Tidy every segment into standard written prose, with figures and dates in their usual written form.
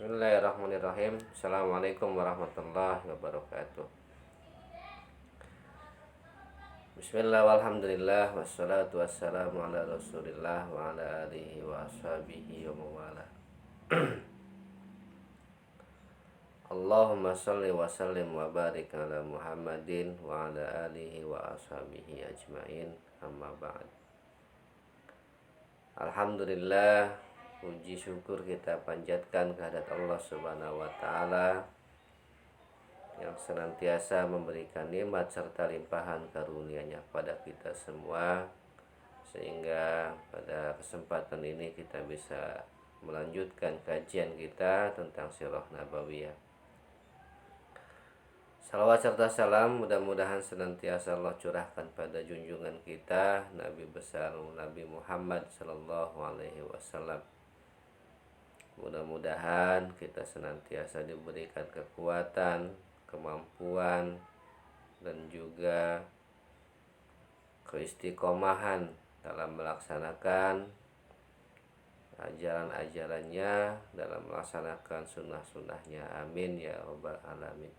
Bismillahirrahmanirrahim. Assalamualaikum warahmatullahi wabarakatuh. Bismillah walhamdulillah wassalatu wassalamu ala rasulillah wa ala alihi wa ashabihi wa mawala. Allahumma salli wa sallim wa barik ala Muhammadin wa ala alihi wa ashabihi ajmain, amma ba'd. Alhamdulillah, puji syukur kita panjatkan kehadirat Allah Subhanahu wa taala yang senantiasa memberikan nikmat serta limpahan karunia-Nya pada kita semua, sehingga pada kesempatan ini kita bisa melanjutkan kajian kita tentang Sirah Nabawiyah. Salawat serta salam mudah-mudahan senantiasa Allah curahkan pada junjungan kita Nabi besar Nabi Muhammad sallallahu alaihi wasallam. Mudah-mudahan kita senantiasa diberikan kekuatan, kemampuan, dan juga keistiqomahan dalam melaksanakan ajaran-ajarannya, dalam melaksanakan sunnah-sunnahnya. Amin ya rabbal alamin.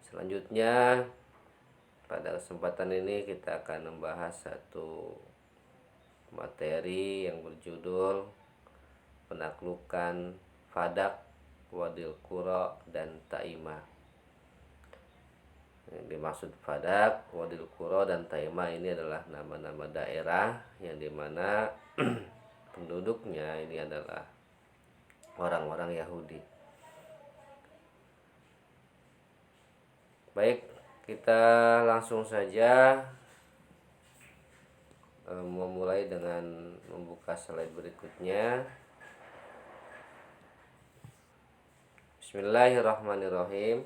Selanjutnya, pada kesempatan ini kita akan membahas satu materi yang berjudul penaklukan Fadak, Wadil Qura, dan Taimah. Yang dimaksud Fadak, Wadil Qura, dan Taimah ini adalah nama-nama daerah yang dimana penduduknya ini adalah orang-orang Yahudi. Baik, kita langsung saja memulai dengan membuka slide berikutnya. Bismillahirrahmanirrahim.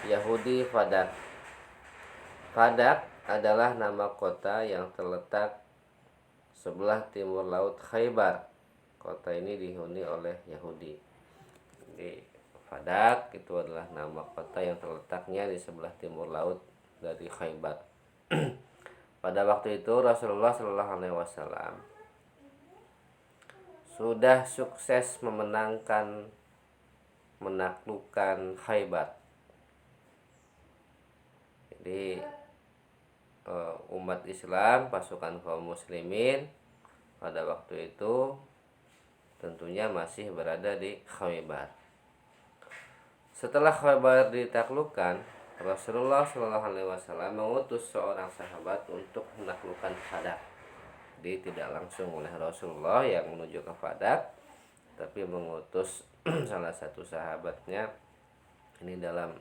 Yahudi Fadak. Fadak adalah nama kota yang terletak sebelah timur laut Khaybar. Kota ini dihuni oleh Yahudi. Jadi Fadak itu adalah nama kota yang terletaknya di sebelah timur laut dari Khaybar. Pada waktu itu Rasulullah Shallallahu Alaihi Wasallam sudah sukses menaklukkan Khaybar. Jadi umat Islam, pasukan kaum muslimin pada waktu itu tentunya masih berada di Khaybar. Setelah Khaybar ditaklukkan, Rasulullah Shallallahu Alaihi Wasallam mengutus seorang sahabat untuk menaklukkan Fadak. Jadi tidak langsung oleh Rasulullah yang menuju ke Fadak, tapi mengutus salah satu sahabatnya. Ini dalam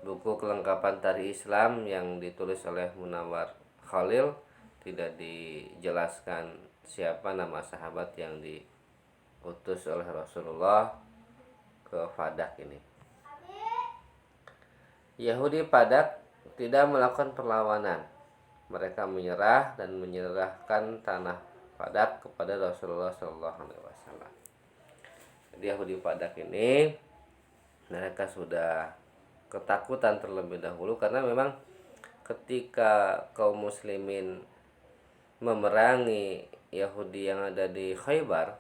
buku kelengkapan tarikh Islam yang ditulis oleh Munawwar Khalil tidak dijelaskan siapa nama sahabat yang diutus oleh Rasulullah ke Fadak ini. Yahudi Fadak tidak melakukan perlawanan. Mereka menyerah dan menyerahkan tanah Fadak kepada Rasulullah Shallallahu Alaihi Wasallam. Jadi Yahudi Fadak ini mereka sudah ketakutan terlebih dahulu karena memang ketika kaum muslimin memerangi Yahudi yang ada di Khaybar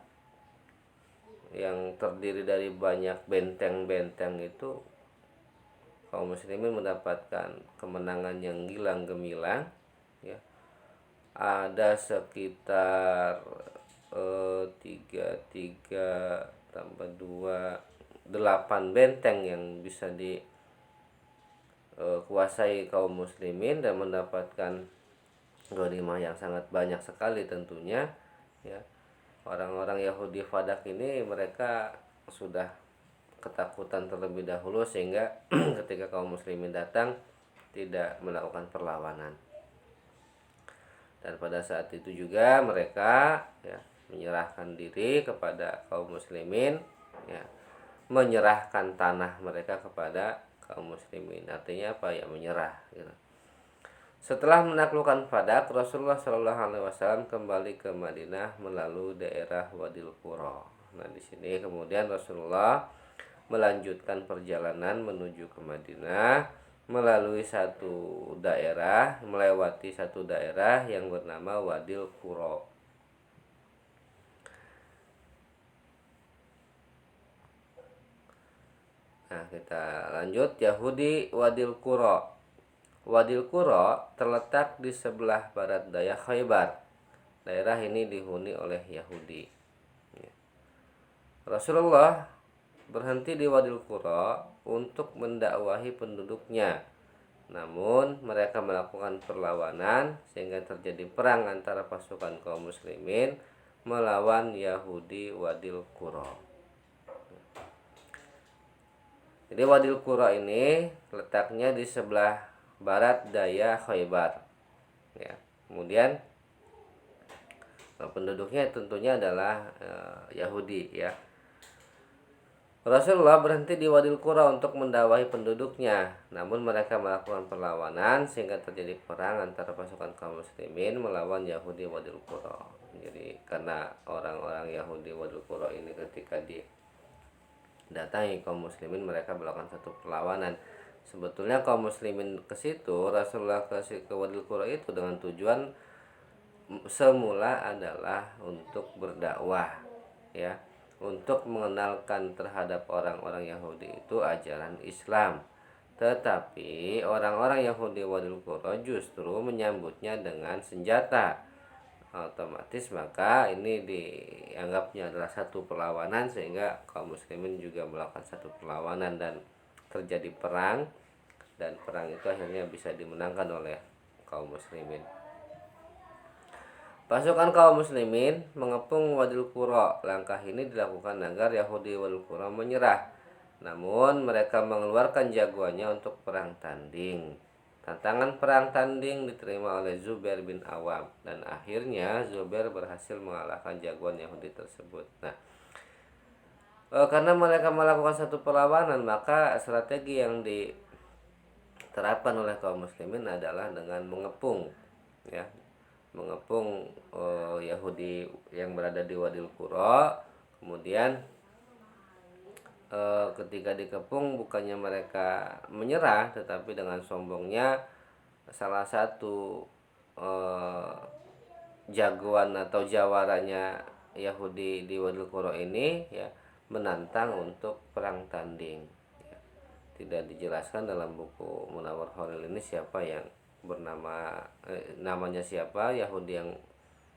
yang terdiri dari banyak benteng-benteng itu, kaum muslimin mendapatkan kemenangan yang gilang gemilang, ya. Ada sekitar 3 tambah 2 8 benteng yang bisa dikuasai kaum muslimin dan mendapatkan ghanimah yang sangat banyak sekali tentunya, ya. Orang-orang Yahudi Fadak ini mereka sudah ketakutan terlebih dahulu sehingga ketika kaum muslimin datang tidak melakukan perlawanan. Dan pada saat itu juga mereka, ya, menyerahkan diri kepada kaum muslimin, ya, menyerahkan tanah mereka kepada kaum muslimin. Artinya apa? Ya, menyerah, gitu. Setelah menaklukkan Fadak, Rasulullah Shallallahu Alaihi Wasallam kembali ke Madinah melalui daerah Wadil Qura. Nah, di sini kemudian Rasulullah melanjutkan perjalanan menuju ke Madinah melalui melewati satu daerah yang bernama Wadil Qura. Nah, kita lanjut. Yahudi Wadil Qura. Wadil Qura terletak di sebelah barat daya Khaybar. Daerah ini dihuni oleh Yahudi. Rasulullah berhenti di Wadil Qura untuk mendakwahi penduduknya. Namun mereka melakukan perlawanan sehingga terjadi perang antara pasukan kaum muslimin melawan Yahudi Wadil Qura. Jadi Wadil Qura ini letaknya di sebelah barat daya Khaybar. Ya. Kemudian penduduknya tentunya adalah Yahudi, ya. Rasulullah berhenti di Wadil Qura untuk mendakwahi penduduknya. Namun mereka melakukan perlawanan sehingga terjadi perang antara pasukan kaum muslimin melawan Yahudi Wadil Qura. Jadi karena orang-orang Yahudi Wadil Qura ini ketika didatangi kaum muslimin, mereka melakukan satu perlawanan. Sebetulnya kaum muslimin ke situ, Rasulullah ke Wadil Qura itu dengan tujuan semula adalah untuk berdakwah, ya, untuk mengenalkan terhadap orang-orang Yahudi itu ajaran Islam. Tetapi orang-orang Yahudi Wadil Qura justru menyambutnya dengan senjata. Otomatis maka ini dianggapnya adalah satu perlawanan, sehingga kaum muslimin juga melakukan satu perlawanan dan terjadi perang, dan perang itu akhirnya bisa dimenangkan oleh kaum muslimin. Pasukan kaum muslimin mengepung Wadil Qura. Langkah ini dilakukan agar Yahudi Wadil Qura menyerah. Namun mereka mengeluarkan jagoannya untuk perang tanding. Tantangan perang tanding diterima oleh Zubair bin Awam, dan akhirnya Zubair berhasil mengalahkan jagoan Yahudi tersebut. Nah, karena mereka melakukan satu perlawanan, maka strategi yang diterapkan oleh kaum muslimin adalah dengan mengepung, ya, mengepung Yahudi yang berada di Wadil Qura. Kemudian ketika dikepung, bukannya mereka menyerah, tetapi dengan sombongnya salah satu jagoan atau jawaranya Yahudi di Wadil Qura ini, ya, menantang untuk perang tanding. Ya. Tidak dijelaskan dalam buku Munawwar Khalil ini siapa yang bernama namanya siapa Yahudi yang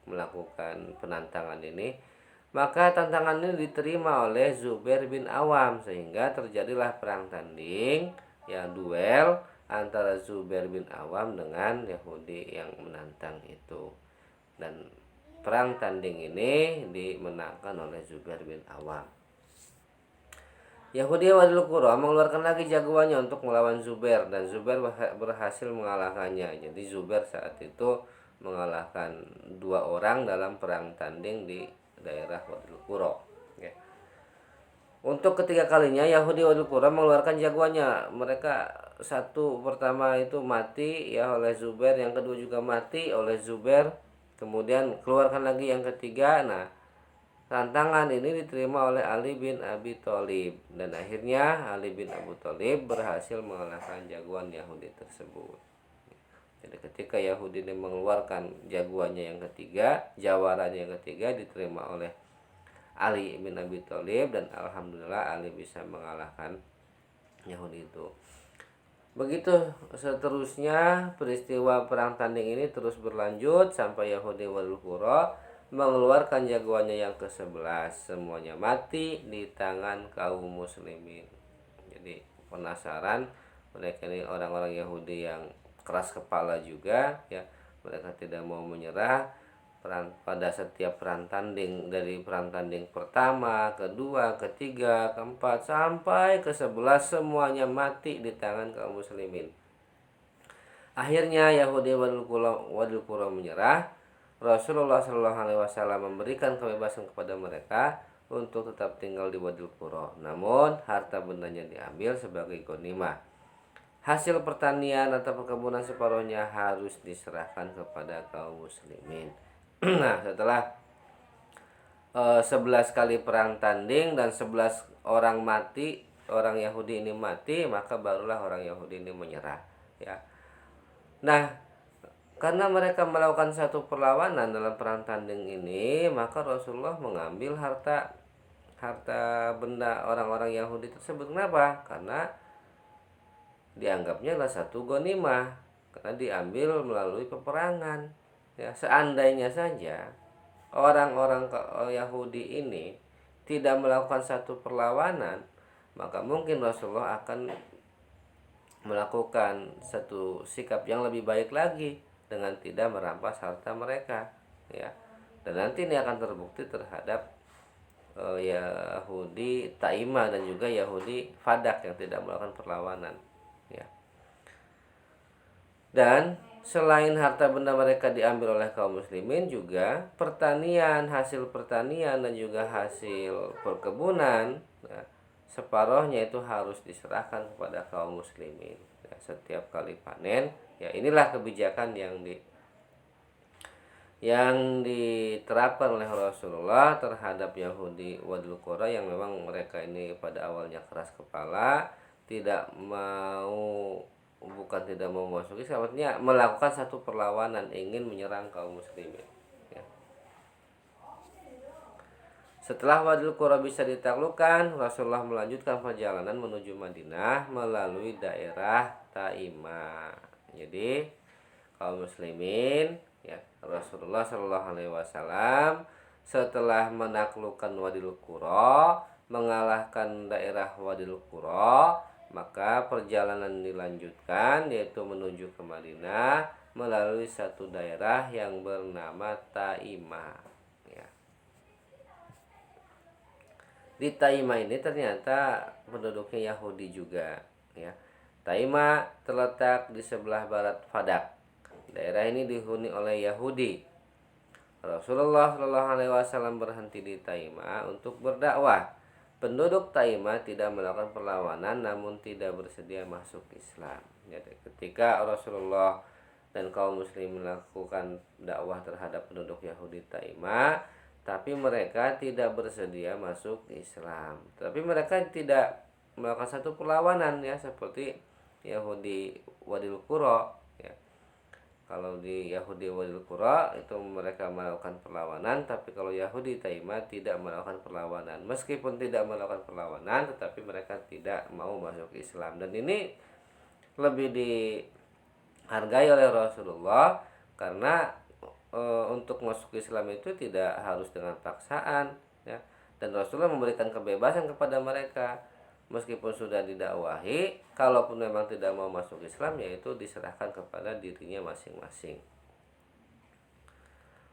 melakukan penantangan ini. Maka tantangan ini diterima oleh Zubair bin Awam, sehingga terjadilah perang tanding, ya, duel antara Zubair bin Awam dengan Yahudi yang menantang itu. Dan perang tanding ini dimenangkan oleh Zubair bin Awam. Yahudi Wadil Qura mengeluarkan lagi jagoannya untuk melawan Zubair, dan Zubair berhasil mengalahkannya. Jadi Zubair saat itu mengalahkan 2 orang dalam perang tanding di daerah Wadil Qura. Ya. Untuk ketiga kalinya Yahudi Wadil Qura mengeluarkan jagoannya. Mereka satu pertama itu mati, ya, oleh Zubair, yang kedua juga mati oleh Zubair. Kemudian keluarkan lagi yang ketiga. Nah, tantangan ini diterima oleh Ali bin Abi Thalib, dan akhirnya Ali bin Abi Thalib berhasil mengalahkan jagoan Yahudi tersebut. Jadi ketika Yahudi ini mengeluarkan jagoannya yang ketiga, jawarannya yang ketiga diterima oleh Ali bin Abi Thalib, dan alhamdulillah Ali bisa mengalahkan Yahudi itu. Begitu seterusnya peristiwa perang tanding ini terus berlanjut sampai Yahudi Wadil Qura mengeluarkan jagoannya yang ke-11. Semuanya mati di tangan kaum muslimin. Jadi penasaran, mereka ini orang-orang Yahudi yang keras kepala juga, ya. Mereka tidak mau menyerah. Pada setiap perang tanding, dari perang tanding pertama, kedua, ketiga, keempat, sampai ke-11, semuanya mati di tangan kaum muslimin. Akhirnya Yahudi Wadil Qura menyerah. Rasulullah SAW memberikan kebebasan kepada mereka untuk tetap tinggal di Wadil Qura. Namun harta bendanya diambil sebagai ghanimah. Hasil pertanian atau perkebunan separuhnya harus diserahkan kepada kaum muslimin. Nah, setelah 11 kali perang tanding dan 11 orang mati, orang Yahudi ini mati, maka barulah orang Yahudi ini menyerah, ya. Nah, karena mereka melakukan satu perlawanan dalam perang tanding ini, maka Rasulullah mengambil harta harta benda orang-orang Yahudi tersebut. Kenapa? Karena dianggapnya adalah satu ghanimah, karena diambil melalui peperangan. Ya, seandainya saja orang-orang Yahudi ini tidak melakukan satu perlawanan, maka mungkin Rasulullah akan melakukan satu sikap yang lebih baik lagi dengan tidak merampas harta mereka, ya. Dan nanti ini akan terbukti terhadap Yahudi Taima dan juga Yahudi Fadak yang tidak melakukan perlawanan, ya. Dan selain harta benda mereka diambil oleh kaum muslimin, juga pertanian, hasil pertanian dan juga hasil perkebunan, ya, separohnya itu harus diserahkan kepada kaum muslimin, ya, setiap kali panen. Ya, inilah kebijakan yang diterapkan oleh Rasulullah terhadap Yahudi Wadul Qura, yang memang mereka ini pada awalnya keras kepala, tidak mau tidak mau masuk Islam, artinya melakukan satu perlawanan, ingin menyerang kaum muslimin, ya. Setelah Wadul Qura bisa ditaklukkan, Rasulullah melanjutkan perjalanan menuju Madinah melalui daerah Taima. Jadi kaum muslimin, ya, Rasulullah Shallallahu Alaihi Wasallam setelah menaklukkan Wadul Qura, mengalahkan daerah Wadul Qura, maka perjalanan dilanjutkan, yaitu menuju ke Madinah melalui satu daerah yang bernama Taima, ya. Di Taima ini ternyata penduduknya Yahudi juga, ya. Taima terletak di sebelah barat Fadak. Daerah ini dihuni oleh Yahudi. Rasulullah Shallallahu Alaihi Wasallam berhenti di Taima untuk berdakwah. Penduduk Taima tidak melakukan perlawanan, namun tidak bersedia masuk Islam. Jadi ketika Rasulullah dan kaum muslim melakukan dakwah terhadap penduduk Yahudi Taima, tapi mereka tidak bersedia masuk Islam. Tapi mereka tidak melakukan satu perlawanan, ya, seperti Yahudi Wadil Qura, ya. Kalau di Yahudi Wadil Qura itu mereka melakukan perlawanan, tapi kalau Yahudi Taima tidak melakukan perlawanan. Meskipun tidak melakukan perlawanan, tetapi mereka tidak mau masuk Islam. Dan ini lebih dihargai oleh Rasulullah karena untuk masuk Islam itu tidak harus dengan paksaan, ya. Dan Rasulullah memberikan kebebasan kepada mereka. Meskipun sudah didakwahi, kalaupun memang tidak mau masuk Islam, yaitu diserahkan kepada dirinya masing-masing.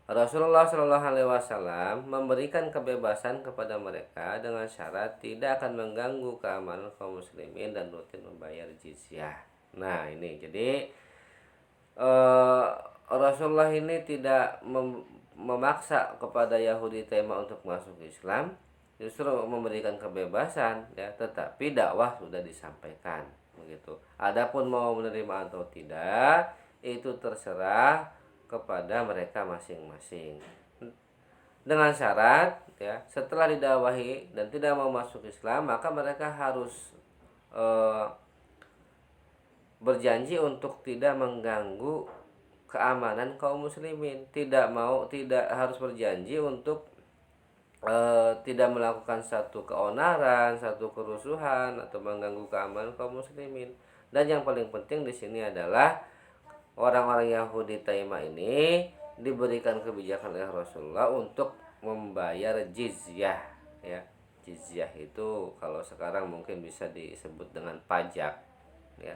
Rasulullah Shallallahu Alaihi Wasallam memberikan kebebasan kepada mereka dengan syarat tidak akan mengganggu keamanan kaum muslimin dan rutin membayar jizyah. Nah, ini jadi Rasulullah ini tidak memaksa kepada Yahudi Taima untuk masuk Islam, justru memberikan kebebasan, ya, tetapi dakwah sudah disampaikan, begitu. Adapun mau menerima atau tidak itu terserah kepada mereka masing-masing. Dengan syarat, ya, setelah didakwahi dan tidak mau masuk Islam, maka mereka harus berjanji untuk tidak mengganggu keamanan kaum muslimin. Tidak harus berjanji untuk tidak melakukan satu keonaran, satu kerusuhan atau mengganggu keamanan kaum muslimin. Dan yang paling penting di sini adalah orang-orang Yahudi Taima ini diberikan kebijakan oleh Rasulullah untuk membayar jizyah, ya. Jizyah itu kalau sekarang mungkin bisa disebut dengan pajak, ya.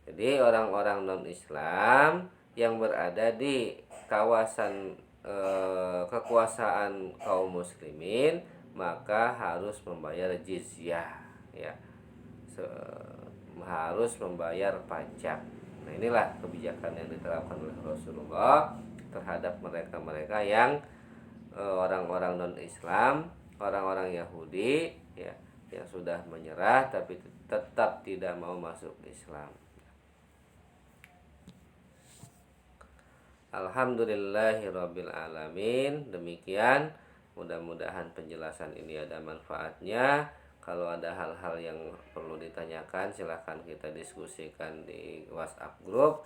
Jadi orang-orang non-Islam yang berada di kawasan kekuasaan kaum muslimin maka harus membayar jizyah, ya, harus membayar pajak. Nah, inilah kebijakan yang diterapkan oleh Rasulullah terhadap mereka-mereka yang orang-orang non-Islam, orang-orang Yahudi, ya, yang sudah menyerah tapi tetap tidak mau masuk Islam. Alhamdulillahirabbil alamin. Demikian, mudah-mudahan penjelasan ini ada manfaatnya. Kalau ada hal-hal yang perlu ditanyakan, silahkan kita diskusikan di WhatsApp grup.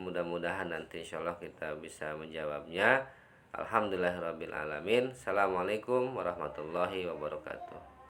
Mudah-mudahan nanti insyaallah kita bisa menjawabnya. Alhamdulillahirabbil alamin. Assalamualaikum warahmatullahi wabarakatuh.